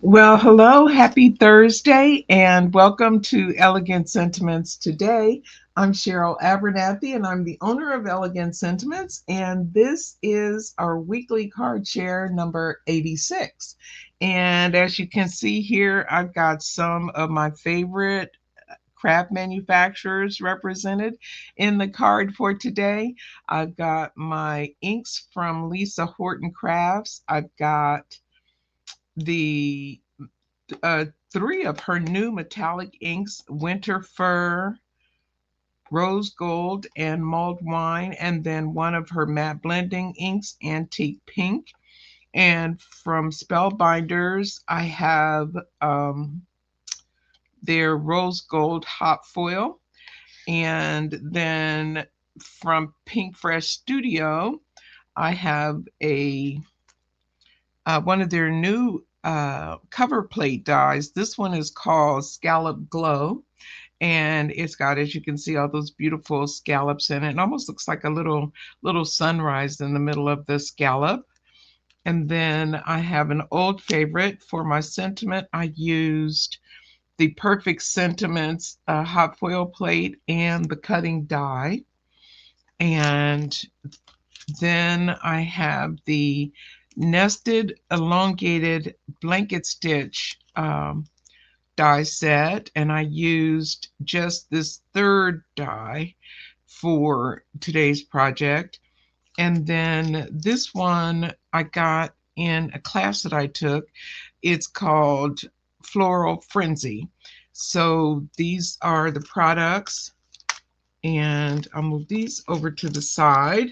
Well, hello, happy Thursday, and welcome to Elegant Sentiments. Today, I'm Sheryl Abernathy, and I'm the owner of Elegant Sentiments, and this is our weekly card share number 86. And as you can see here, I've got some of my favorite craft manufacturers represented in the card for today. I've got my inks from Lisa Horton Crafts. I've got the three of her new metallic inks: Winter Fur, Rose Gold, and Mulled Wine, and then one of her matte blending inks, Antique Pink. And from Spellbinders, I have their Rose Gold Hot Foil. And then from PinkFresh Studio, I have a one of their new cover plate dies. This one is called Scallop Glow, and it's got, as you can see, all those beautiful scallops in it. It almost looks like a little sunrise in the middle of the scallop. And then I have an old favorite for my sentiment. I used the Perfect Sentiments hot foil plate and the cutting die. And then I have the nested elongated blanket stitch die set, and I used just this third die for today's project. And then this one I got in a class that I took. It's called Floral Frenzy. So these are the products, and I'll move these over to the side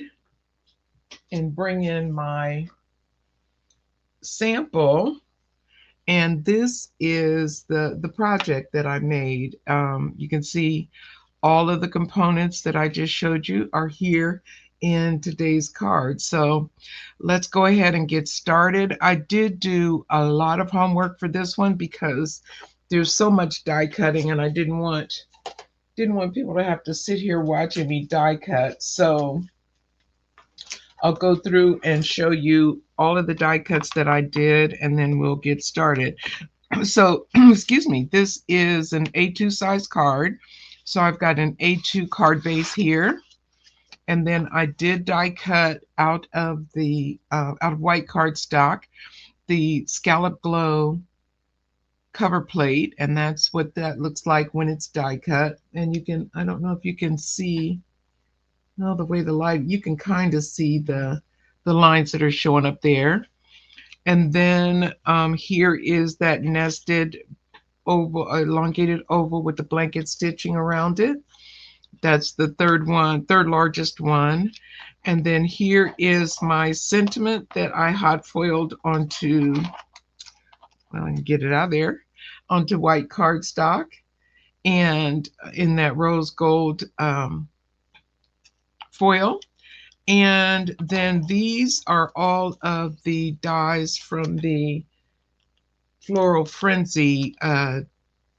and bring in my sample. And this is the project that I made. You can see all of the components that I just showed you are here in today's card. So let's go ahead and get started. I did do a lot of homework for this one because there's so much die cutting, and I didn't want people to have to sit here watching me die cut. So I'll go through and show you all of the die cuts that I did, and then we'll get started. So, excuse me, this is an A2 size card. So I've got an A2 card base here, and then I did die cut out of the out of white cardstock the Scallop Glow cover plate, and that's what that looks like when it's die cut. And you can, I don't know if you can see, no, the way the light, you can kind of see the lines that are showing up there. And then here is that nested oval, elongated oval with the blanket stitching around it. That's the third one, third largest one. And then here is my sentiment that I hot foiled onto, well, I can get it out of there, onto white cardstock, and in that rose gold foil. And then these are all of the dies from the Floral Frenzy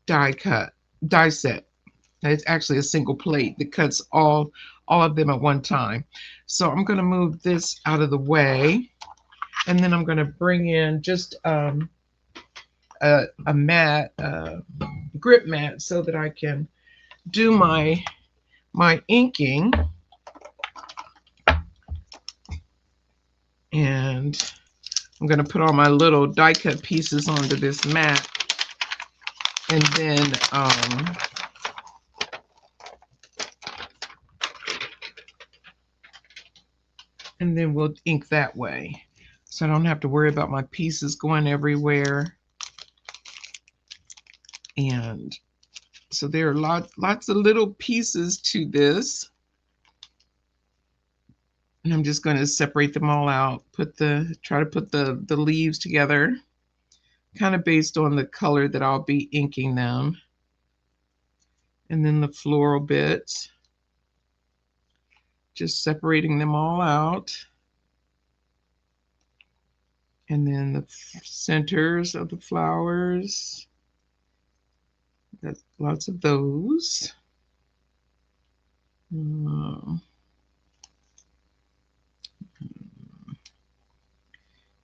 die set. It's actually a single plate that cuts all of them at one time. So I'm going to move this out of the way, and then I'm going to bring in just a mat, grip mat, so that I can do my inking. And I'm going to put all my little die cut pieces onto this mat, and then we'll ink that way, so I don't have to worry about my pieces going everywhere. And so there are lots of little pieces to this, and I'm just going to separate them all out, try to put the leaves together, kind of based on the color that I'll be inking them. And then the floral bits, just separating them all out. And then the centers of the flowers, got lots of those.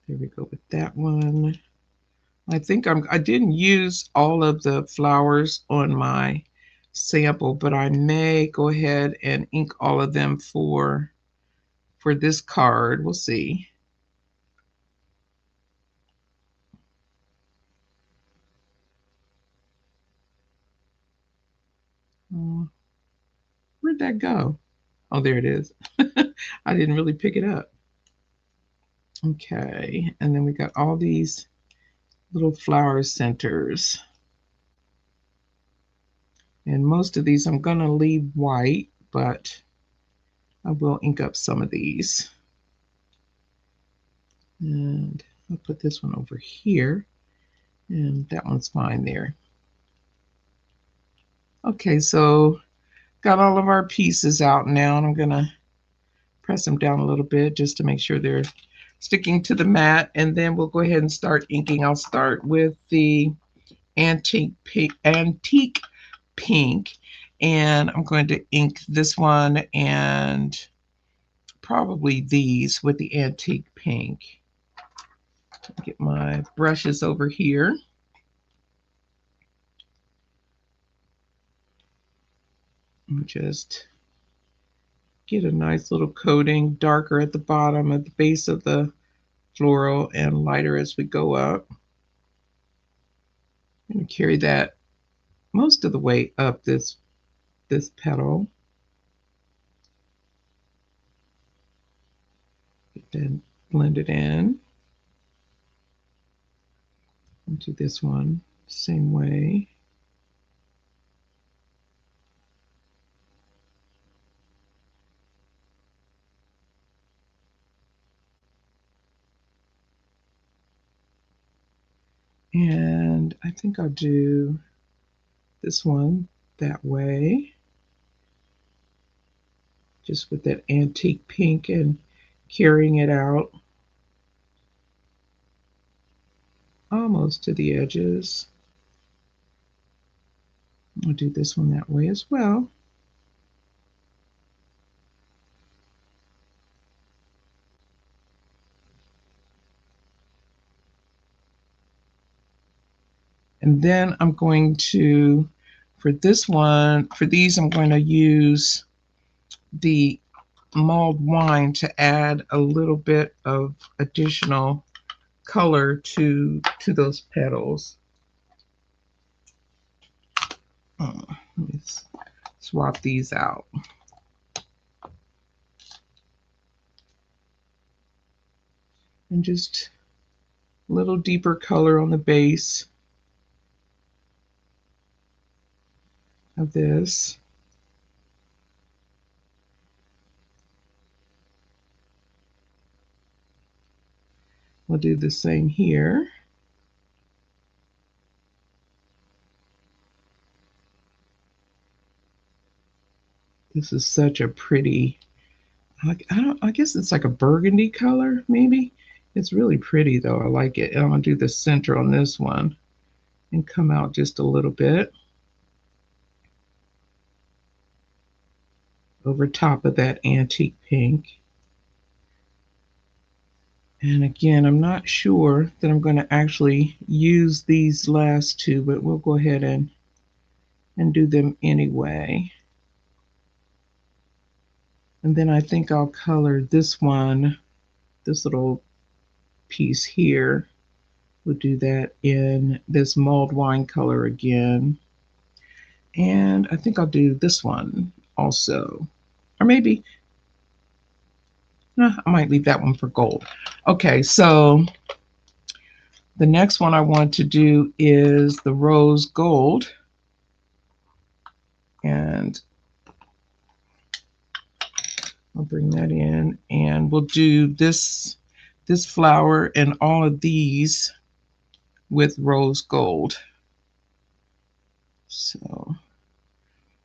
There we go with that one. I didn't use all of the flowers on my sample, but I may go ahead and ink all of them for this card. We'll see. Where'd that go? Oh, there it is. I didn't really pick it up. Okay, and then we got all these little flower centers. And most of these I'm going to leave white, but I will ink up some of these. And I'll put this one over here, and that one's fine there. Okay, so got all of our pieces out now, and I'm going to press them down a little bit just to make sure they're sticking to the mat, and then we'll go ahead and start inking. I'll start with the antique pink, and I'm going to ink this one and probably these with the antique pink. Get my brushes over here. And just get a nice little coating, darker at the bottom at the base of the floral and lighter as we go up. I'm going to carry that most of the way up this petal. Then blend it in into this one, same way. And I think I'll do this one that way, just with that antique pink and carrying it out almost to the edges. I'll do this one that way as well. And then I'm going to, for this one, for these, I'm going to use the mulled wine to add a little bit of additional color to those petals. Let me swap these out. And just a little deeper color on the base of this. We'll do the same here. This is such a pretty, I guess it's like a burgundy color, maybe. It's really pretty though. I like it. And I'm gonna do the center on this one and come out just a little bit over top of that antique pink. And again, I'm not sure that I'm going to actually use these last two, but we'll go ahead and do them anyway. And then I think I'll color this one, this little piece here. We'll do that in this mulled wine color again. And I think I'll do this one also. Or maybe, I might leave that one for gold. Okay, so the next one I want to do is the rose gold. And I'll bring that in, and we'll do this flower and all of these with rose gold. So,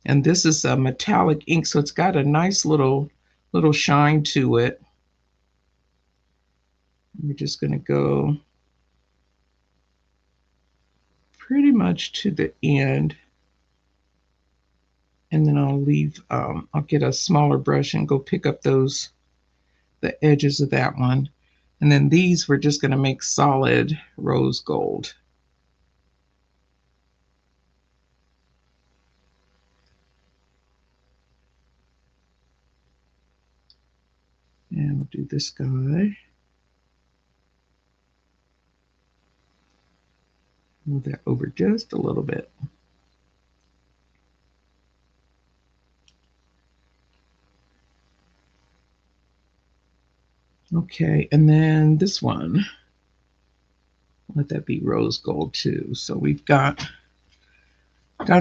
and this is a metallic ink, so it's got a nice little shine to it. We're just going to go pretty much to the end, and then I'll leave, I'll get a smaller brush and go pick up the edges of that one. And then these we're just going to make solid rose gold. And we'll do this guy. Move that over just a little bit. Okay, and then this one, let that be rose gold too. So we've got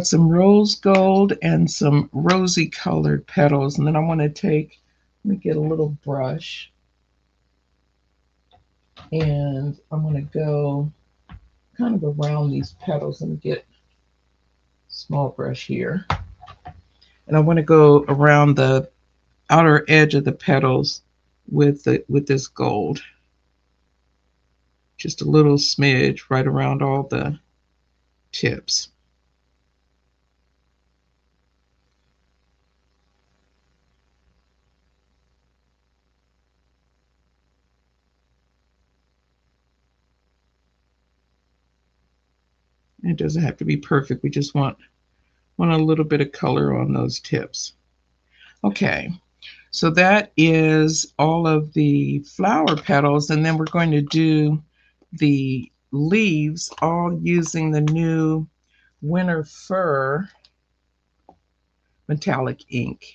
some rose gold and some rosy colored petals. And then I want to let me get a little brush, and I'm going to go kind of around these petals and get a small brush here. And I want to go around the outer edge of the petals with this gold. Just a little smidge right around all the tips. It doesn't have to be perfect. We just want a little bit of color on those tips. Okay, so that is all of the flower petals, and then we're going to do the leaves all using the new Winter Fur metallic ink.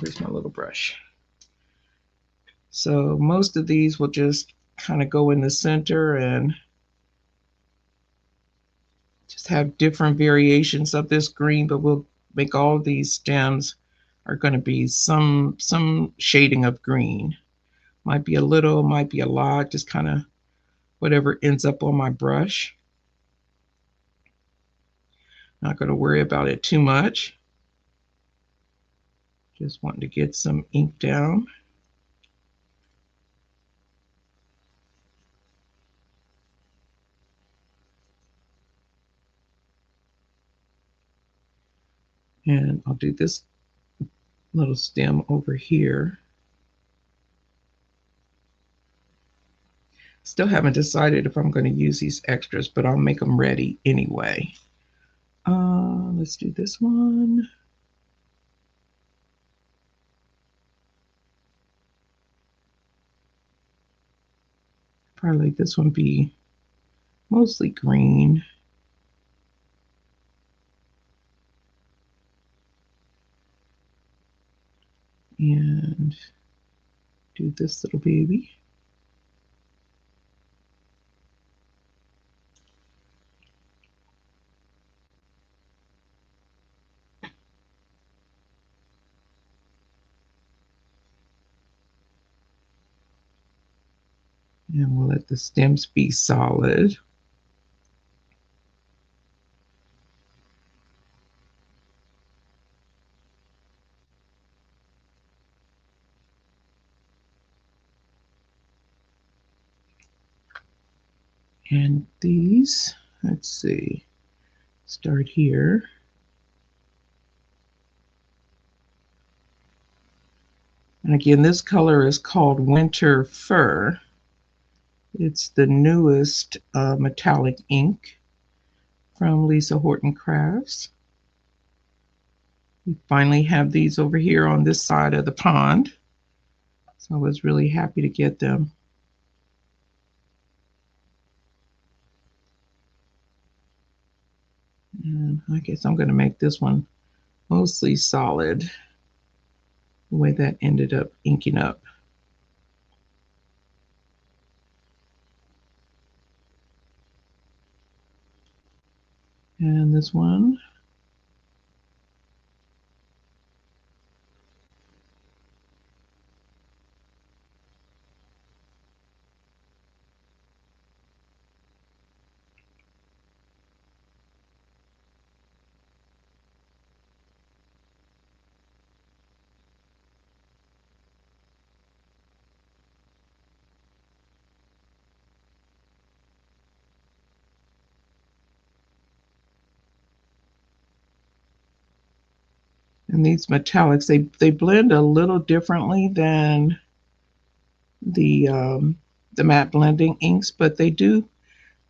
Here's my little brush. So most of these will just kind of go in the center and just have different variations of this green, but we'll make all these stems are going to be some shading of green. Might be a little, might be a lot, just kind of whatever ends up on my brush. Not going to worry about it too much. Just wanting to get some ink down. And I'll do this little stem over here. Still haven't decided if I'm going to use these extras, but I'll make them ready anyway. Let's do this one. Probably like this one be mostly green. And do this little baby. And we'll let the stems be solid. And these, let's see, start here. And again, this color is called Winter Fur. It's the newest metallic ink from Lisa Horton Crafts. We finally have these over here on this side of the pond. So I was really happy to get them. And I guess I'm going to make this one mostly solid, the way that ended up inking up. And this one. And these metallics, they blend a little differently than the matte blending inks, but they do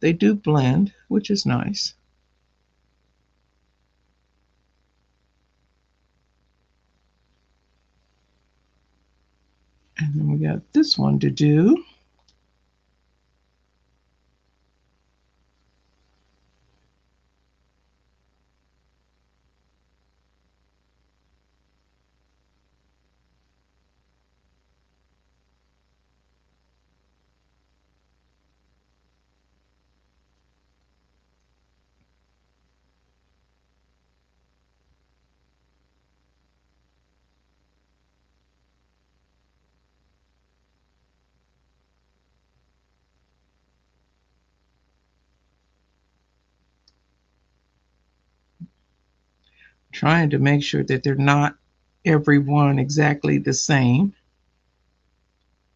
blend, which is nice. And then we got this one to do. Trying to make sure that they're not every one exactly the same.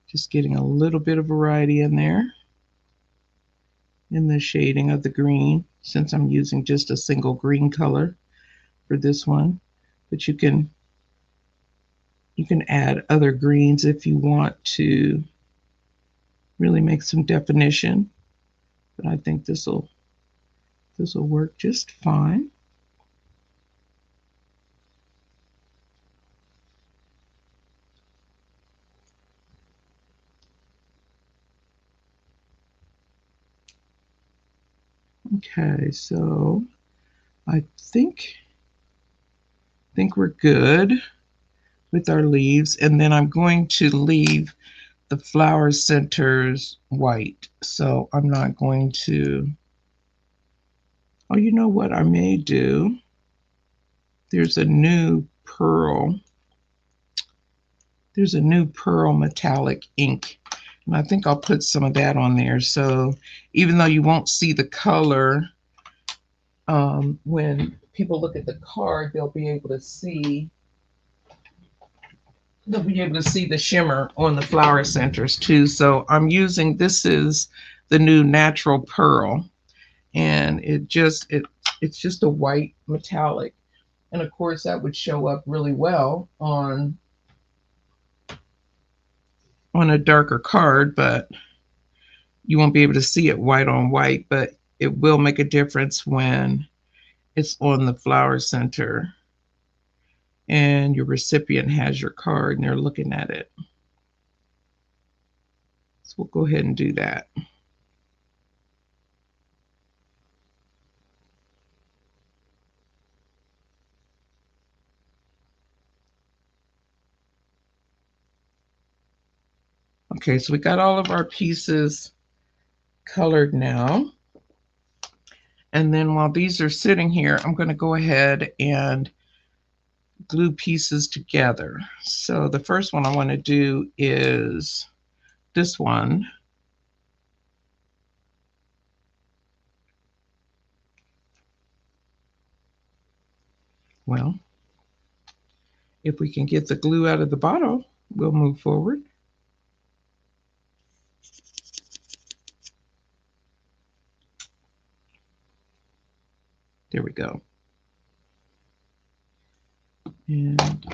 Just getting a little bit of variety in there in the shading of the green, since I'm using just a single green color for this one. But you can add other greens if you want to really make some definition. But I think this will work just fine. Okay, so I think we're good with our leaves, and then I'm going to leave the flower centers white. So I'm not going to, oh, you know what I may do? There's a new pearl. There's a new pearl metallic ink, and I think I'll put some of that on there. So even though you won't see the color, when people look at the card, they'll be able to see the shimmer on the flower centers too. So I'm using, this is the new natural pearl, and it's just a white metallic, and of course that would show up really well on a darker card, but you won't be able to see it white on white, but it will make a difference when it's on the flower center and your recipient has your card and they're looking at it. So we'll go ahead and do that. Okay, so we got all of our pieces colored now. And then while these are sitting here, I'm going to go ahead and glue pieces together. So the first one I want to do is this one. Well, if we can get the glue out of the bottle, we'll move forward. There we go. And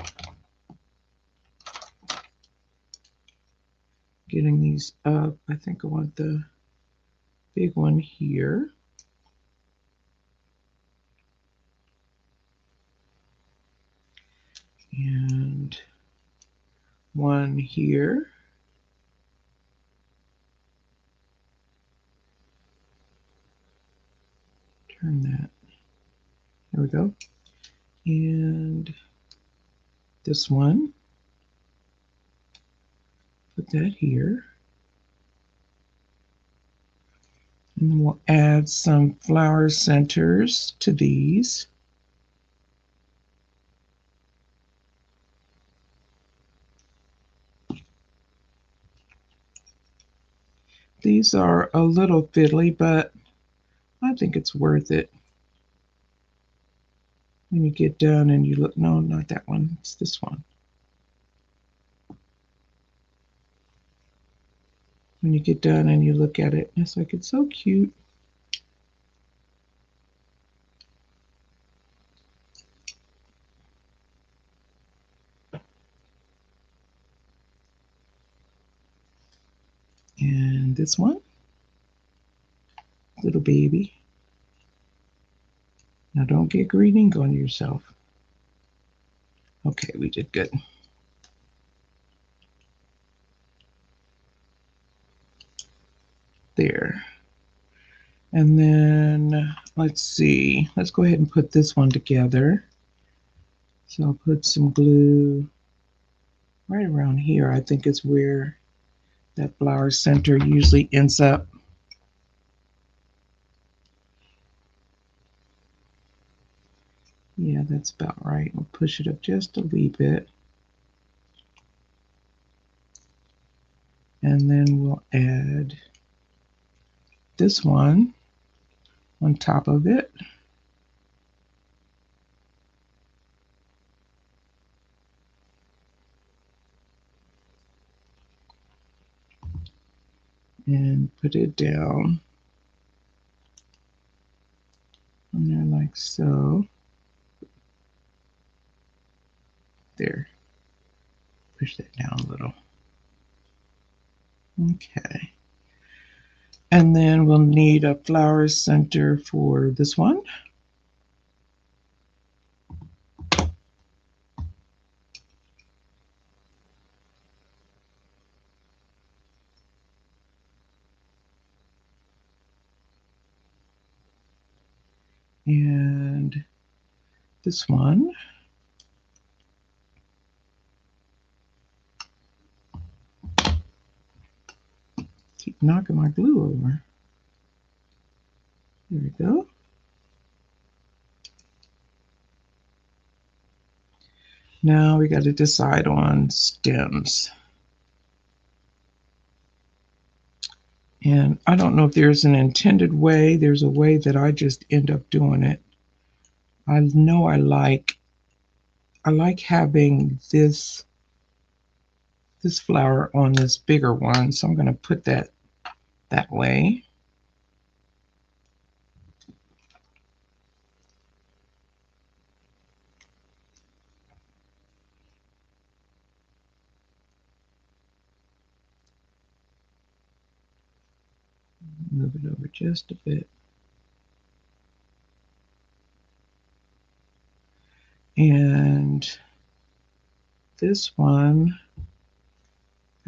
getting these up, I think I want the big one here. And one here. Turn that. There we go. And this one. Put that here. And we'll add some flower centers to these. These are a little fiddly, but I think it's worth it. When you get done and you look, no, not that one, it's this one. When you get done and you look at it, it's like, it's so cute. And this one, little baby. Now don't get green ink on yourself. Okay, we did good. there. And then let's see, let's go ahead and put this one together. So I'll put some glue right around here. I think is where that flower center usually ends up. Yeah, that's about right. We'll push it up just a wee bit. And then we'll add this one on top of it. And put it down on there like so. There. Push that down a little. Okay. And then we'll need a flower center for this one. And this one. Keep knocking my glue over. There we go. Now we got to decide on stems. And I don't know if there's an intended way. There's a way that I just end up doing it. I know I like having this flower on this bigger one, so I'm going to put that way. Move it over just a bit. And this one,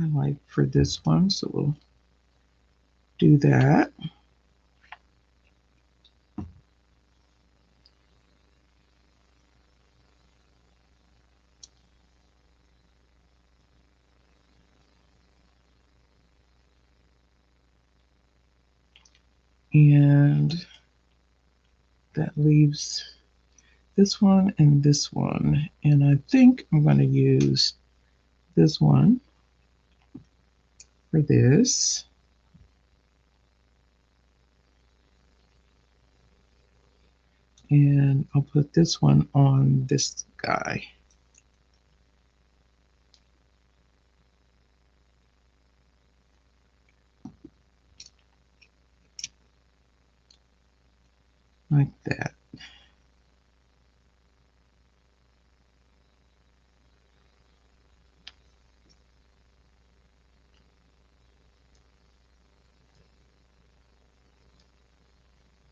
I like for this one, so we'll do that. And that leaves this one and this one. And I think I'm going to use this one for this. And I'll put this one on this guy. Like that.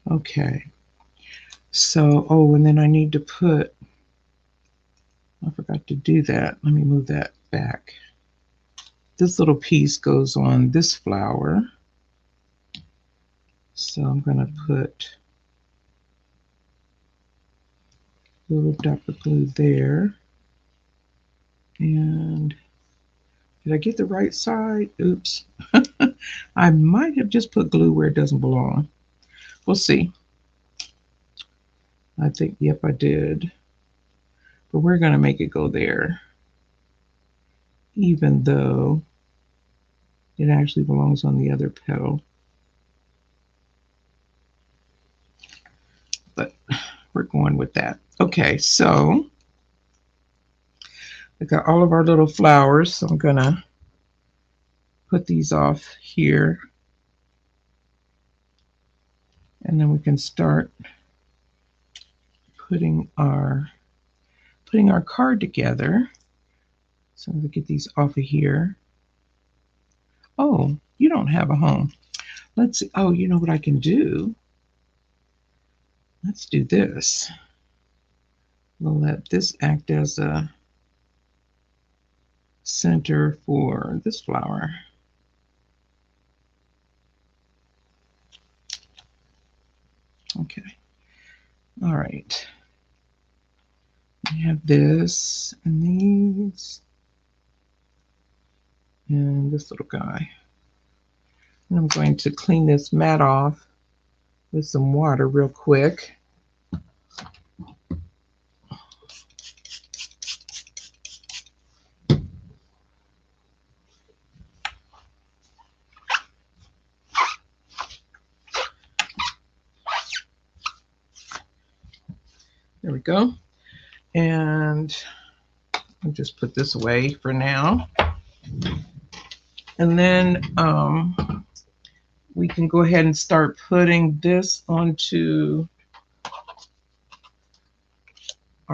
Okay. So, oh, and then I need to put, I forgot to do that. Let me move that back. This little piece goes on this flower. So I'm going to put a little dot of glue there. And did I get the right side? Oops. I might have just put glue where it doesn't belong. We'll see. I think, yep, I did. But we're going to make it go there, even though it actually belongs on the other petal. But we're going with that. Okay, so we got all of our little flowers. So I'm going to put these off here. And then we can start putting our card together. So I'm going to get these off of here. Oh, you don't have a home. Let's see. Oh, you know what I can do? Let's do this. We'll let this act as a center for this flower. Okay. All right. We have this and these and this little guy. And I'm going to clean this mat off with some water real quick. There we go. And I'll just put this away for now. And then we can go ahead and start putting this onto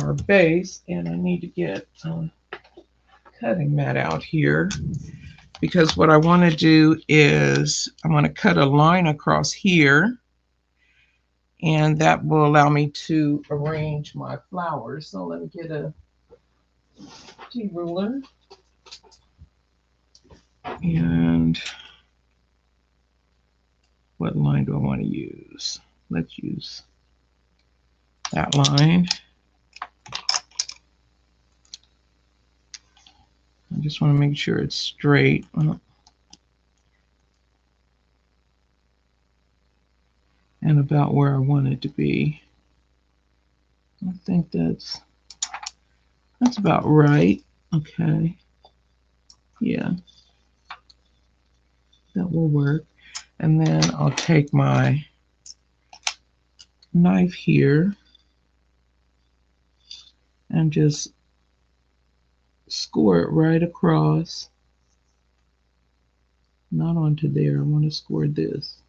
our base. And I need to get a cutting mat out here, because what I want to do is I want to cut a line across here, and that will allow me to arrange my flowers. So let me get a T-ruler. And what line do I want to use? Let's use that line. I just want to make sure it's straight. And about where I want it to be. I think that's about right. Okay. Yeah. That will work. And then I'll take my knife here and just score it right across. Not onto there. I want to score this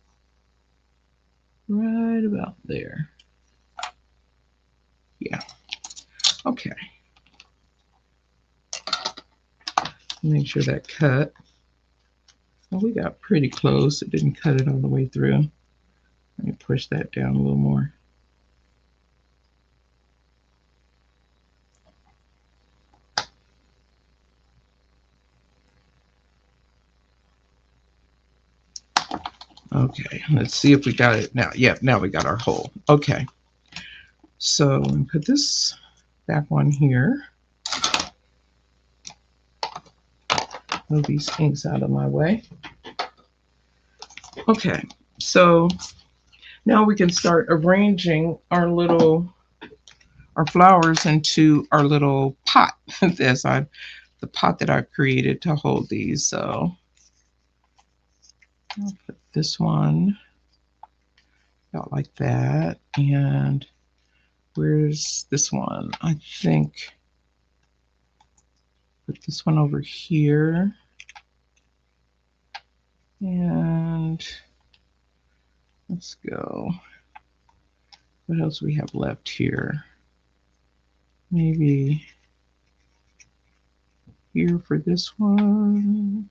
right about there. Yeah. Okay. Make sure that cut. Well, we got pretty close. It didn't cut it all the way through. Let me push that down a little more. Okay, let's see if we got it now. Yeah, now we got our hole. Okay, so put this back on here. Move these inks out of my way. Okay, so now we can start arranging our flowers into our little pot. That's the pot that I've created to hold these. So I'll put this one out like that. And where's this one? I think put this one over here. And let's go. What else we have left here? Maybe here for this one.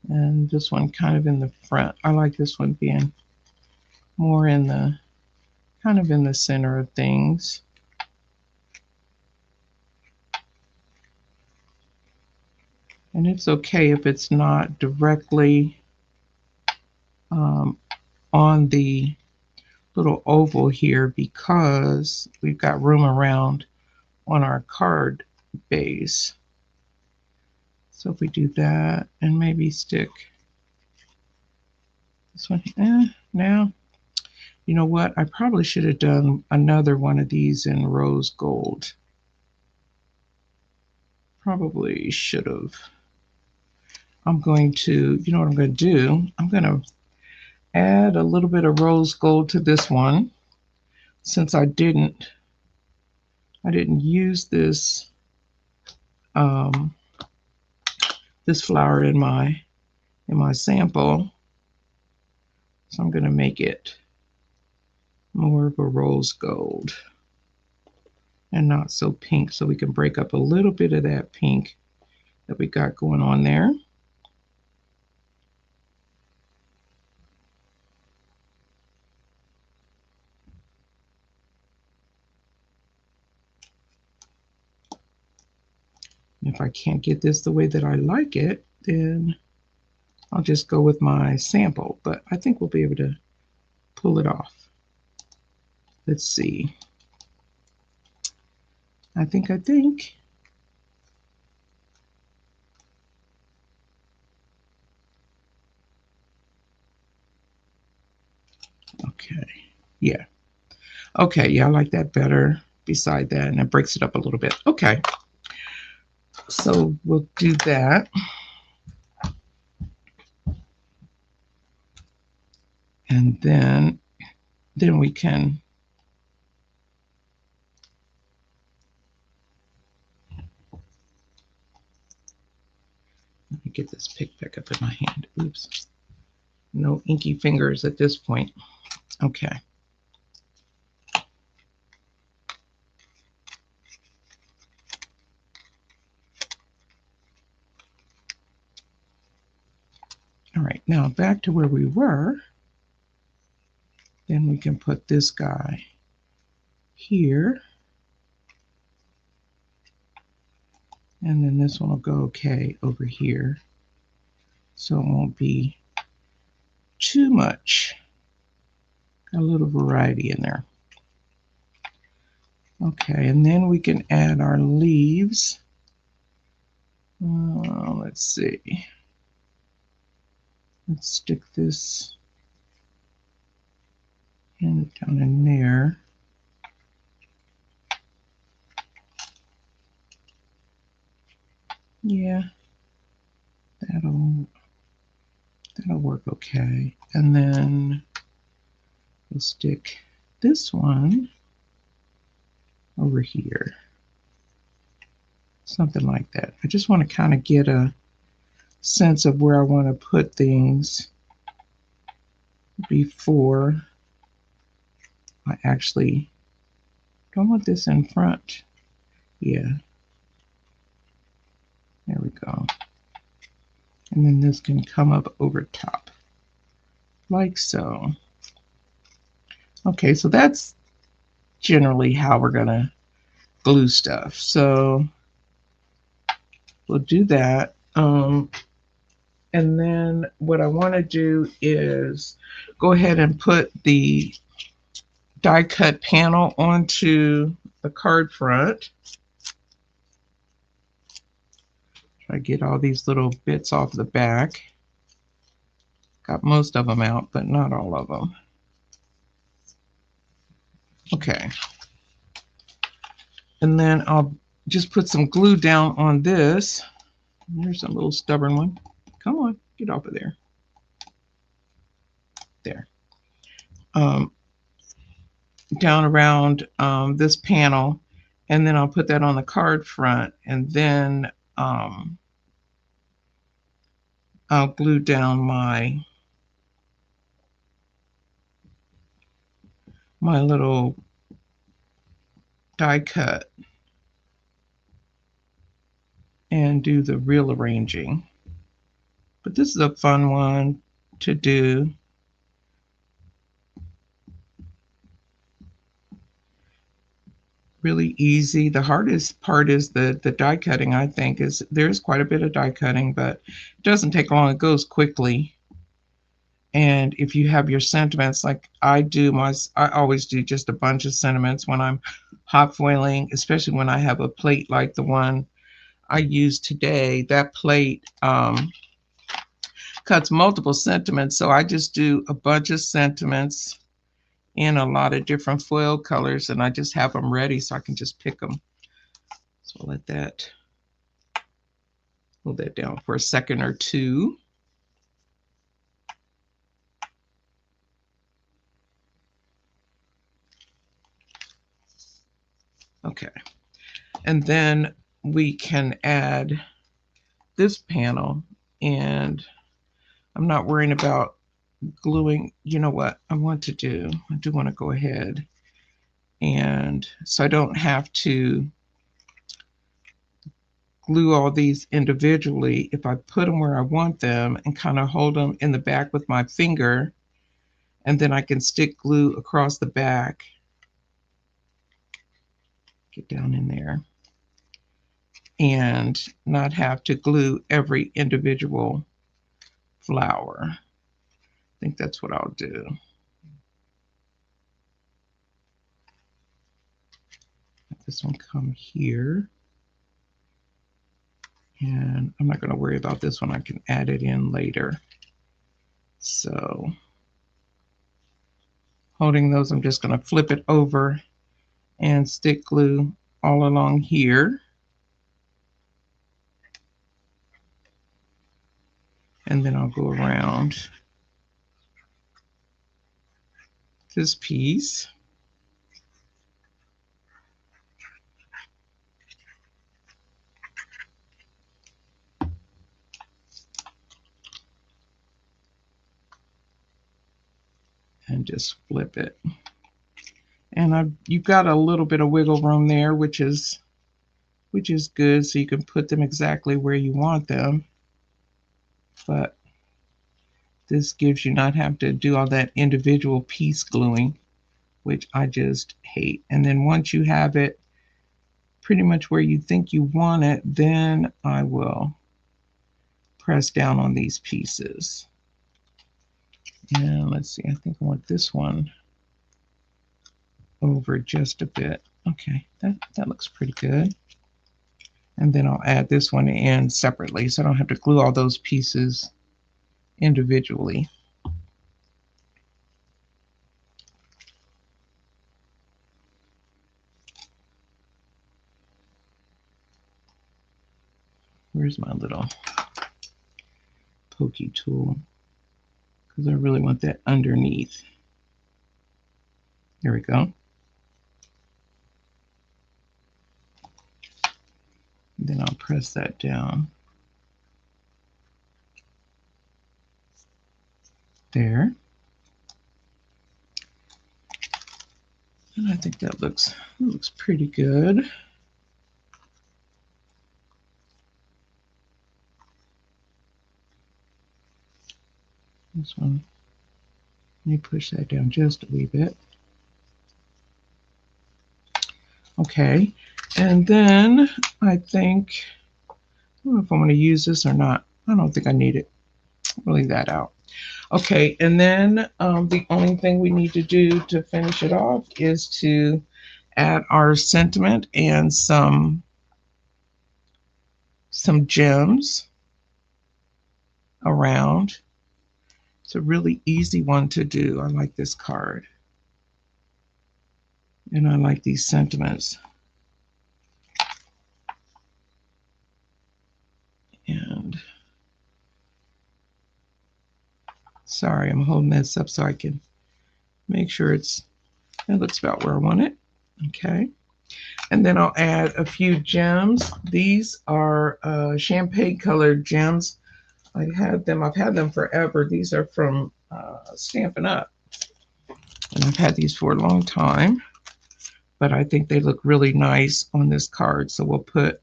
And this one kind of in the front. I like this one being more in the kind of in the center of things. And it's okay if it's not directly on the little oval here, because we've got room around on our card base. So if we do that and maybe stick this one, now, you know what? I probably should have done another one of these in rose gold. Probably should have. I'm going to, you know what I'm going to do? I'm going to add a little bit of rose gold to this one, since I didn't use this this flower in my sample. So I'm going to make it more of a rose gold and not so pink, so we can break up a little bit of that pink that we got going on there. If I can't get this the way that I like it, then I'll just go with my sample, but I think we'll be able to pull it off. Let's see. I think. Okay. Yeah. Okay. Yeah, I like that better beside that, and it breaks it up a little bit. Okay. So we'll do that. And then we can, let me get this pick back up in my hand. Oops. No inky fingers at this point. Okay. All right, now back to where we were. Then we can put this guy here. And then this one will go okay over here. So it won't be too much. Got a little variety in there. Okay, and then we can add our leaves. Let's see. Let's stick this in down in there. Yeah, that'll work okay. And then we'll stick this one over here. Something like that. I just want to kind of get a sense of where I want to put things before I actually, do I want this in front? Yeah. There we go. And then this can come up over top, like so. Okay, so that's generally how we're gonna glue stuff. So we'll do that. And then what I want to do is go ahead and put the die cut panel onto the card front. Try to get all these little bits off the back. Got most of them out, but not all of them. Okay. And then I'll just put some glue down on this. There's a little stubborn one. Come on, get off of there. There. Down around this panel, and then I'll put that on the card front, and then I'll glue down my little die cut and do the real arranging. But this is a fun one to do. Really easy. The hardest part is the die cutting, I think. There's quite a bit of die cutting, but it doesn't take long. It goes quickly. And if you have your sentiments, like I do, I always do just a bunch of sentiments when I'm hot foiling, especially when I have a plate like the one I used today. That plate cuts multiple sentiments, so I just do a bunch of sentiments in a lot of different foil colors, and I just have them ready so I can just pick them. So I'll hold that down for a second or two. Okay, and then we can add this panel, and I'm not worrying about gluing. You know what I want to do? I do want to go ahead, and so I don't have to glue all these individually. If I put them where I want them and kind of hold them in the back with my finger, and then I can stick glue across the back. Get down in there and not have to glue every individual flower. I think that's what I'll do. this one come here. And I'm not going to worry about this one. I can add it in later. So holding those, I'm just going to flip it over and stick glue all along here. And then I'll go around this piece. And just flip it. And you've got a little bit of wiggle room there, which is good, so you can put them exactly where you want them. But this gives you not have to do all that individual piece gluing, which I just hate. And then once you have it pretty much where you think you want it, then I will press down on these pieces. And let's see, I think I want this one over just a bit. Okay, that looks pretty good. And then I'll add this one in separately so I don't have to glue all those pieces individually. Where's my little pokey tool? Because I really want that underneath. There we go. Then I'll press that down. There. And I think that looks pretty good. This one, let me push that down just a wee bit. Okay, and then I think, I don't know if I want to use this or not. I don't think I need it. We'll leave that out. Okay, and then the only thing we need to do to finish it off is to add our sentiment and some gems around. It's a really easy one to do. I like this card. And I like these sentiments. And sorry, I'm holding this up so I can make sure it looks about where I want it. Okay. And then I'll add a few gems. These are champagne colored gems. I've had them forever. These are from Stampin' Up. And I've had these for a long time, but I think they look really nice on this card. So we'll put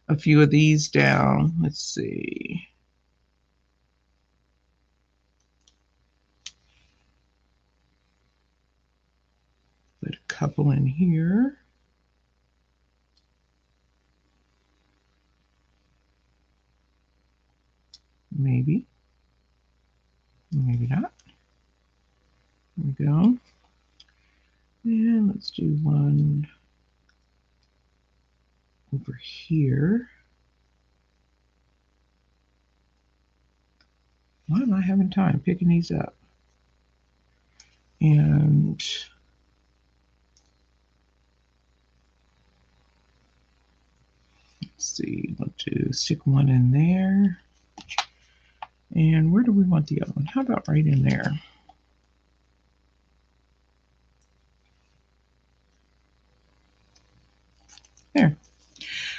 a few of these down. Let's see. Put a couple in here. Maybe. Maybe not. There we go. And let's do one over here. Why am I having time picking these up? And let's see, we'll stick one in there. And where do we want the other one? How about right in there? There.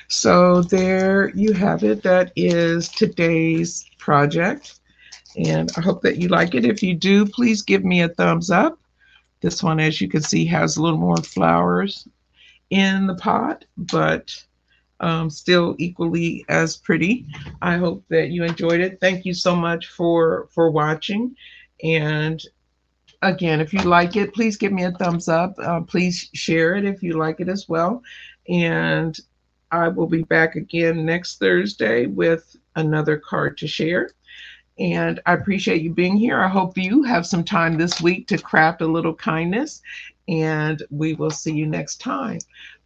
So there you have it. That is today's project. And I hope that you like it. If you do, please give me a thumbs up. This one, as you can see, has a little more flowers in the pot, but still equally as pretty. I hope that you enjoyed it. Thank you so much for watching. And again, if you like it, please give me a thumbs up. Please share it if you like it as well. And I will be back again next Thursday with another card to share. And I appreciate you being here. I hope you have some time this week to craft a little kindness. And we will see you next time.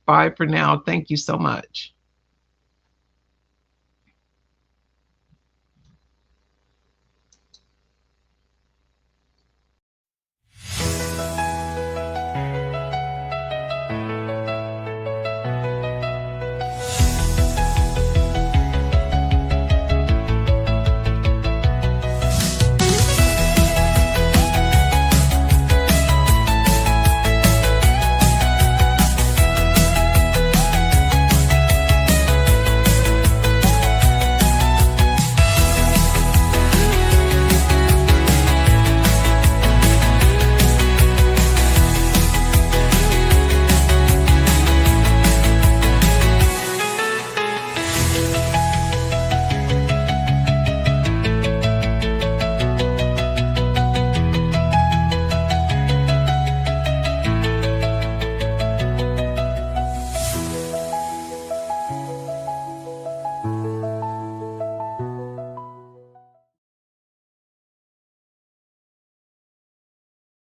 Bye for now. Thank you so much.